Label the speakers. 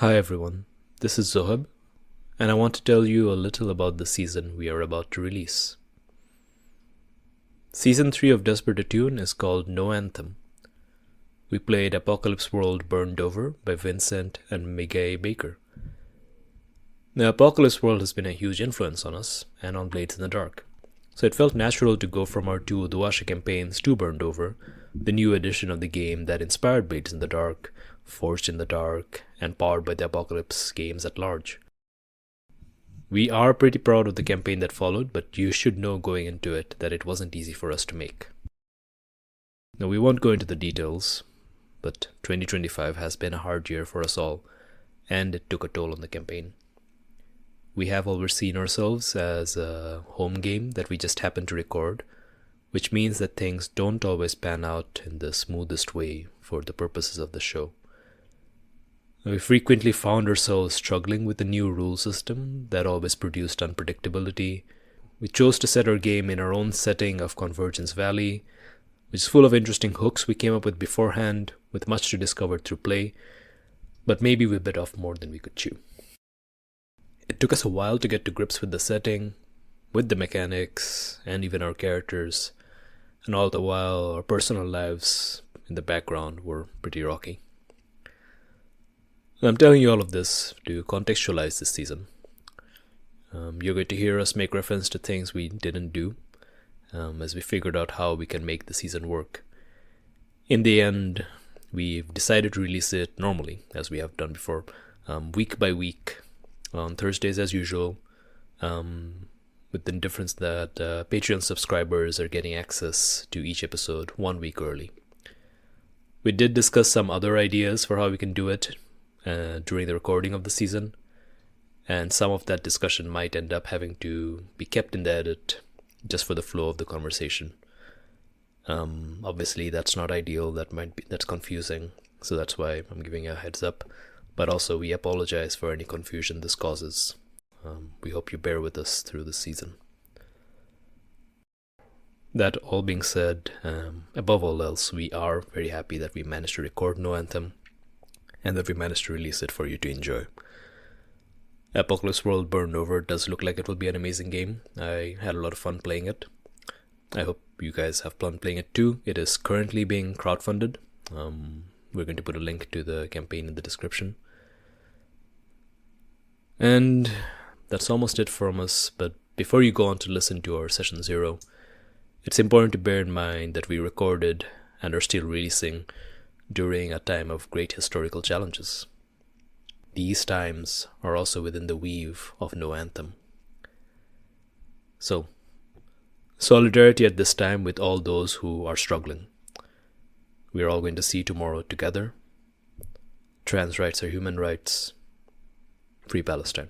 Speaker 1: Hi everyone, this is Zohab, and I want to tell you a little about the season we are about to release. Season 3 of Desperate Attune is called No Anthem. We played Apocalypse World Burned Over by Vincent and Meguey Baker. The Apocalypse World has been a huge influence on us and on Blades in the Dark, so it felt natural to go from our two Duasha campaigns to Burned Over, the new edition of the game that inspired Blades in the Dark, Forged in the Dark, and powered by the Apocalypse games at large. We are pretty proud of the campaign that followed, but you should know going into it that it wasn't easy for us to make. Now, we won't go into the details, but 2025 has been a hard year for us all, and it took a toll on the campaign. We have always seen ourselves as a home game that we just happen to record, which means that things don't always pan out in the smoothest way for the purposes of the show. We frequently found ourselves struggling with the new rule system that always produced unpredictability. We chose to set our game in our own setting of Convergence Valley, which is full of interesting hooks we came up with beforehand, with much to discover through play, but maybe we bit off more than we could chew. It took us a while to get to grips with the setting, with the mechanics, and even our characters, and all the while our personal lives in the background were pretty rocky. I'm telling you all of this to contextualize this season. You're going to hear us make reference to things we didn't do as we figured out how we can make the season work. In the end, we've decided to release it normally, as we have done before, week by week, on Thursdays as usual, with the difference that Patreon subscribers are getting access to each episode 1 week early. We did discuss some other ideas for how we can do it during the recording of the season, and some of that discussion might end up having to be kept in the edit just for the flow of the conversation. Obviously that's not ideal, that's confusing, so that's why I'm giving you a heads up, but also we apologize for any confusion this causes. We hope you bear with us through the season. That all being said, above all else, we are very happy that we managed to record No Anthem, and that we managed to release it for you to enjoy. Apocalypse World Burned Over does look like it will be an amazing game. I had a lot of fun playing it. I hope you guys have fun playing it too. It is currently being crowdfunded. We're going to put a link to the campaign in the description. And that's almost it from us, but before you go on to listen to our Session 0, it's important to bear in mind that we recorded and are still releasing during a time of great historical challenges. These times are also within the weave of No Anthem. So, solidarity at this time with all those who are struggling. We are all going to see tomorrow together. Trans rights are human rights. Free Palestine.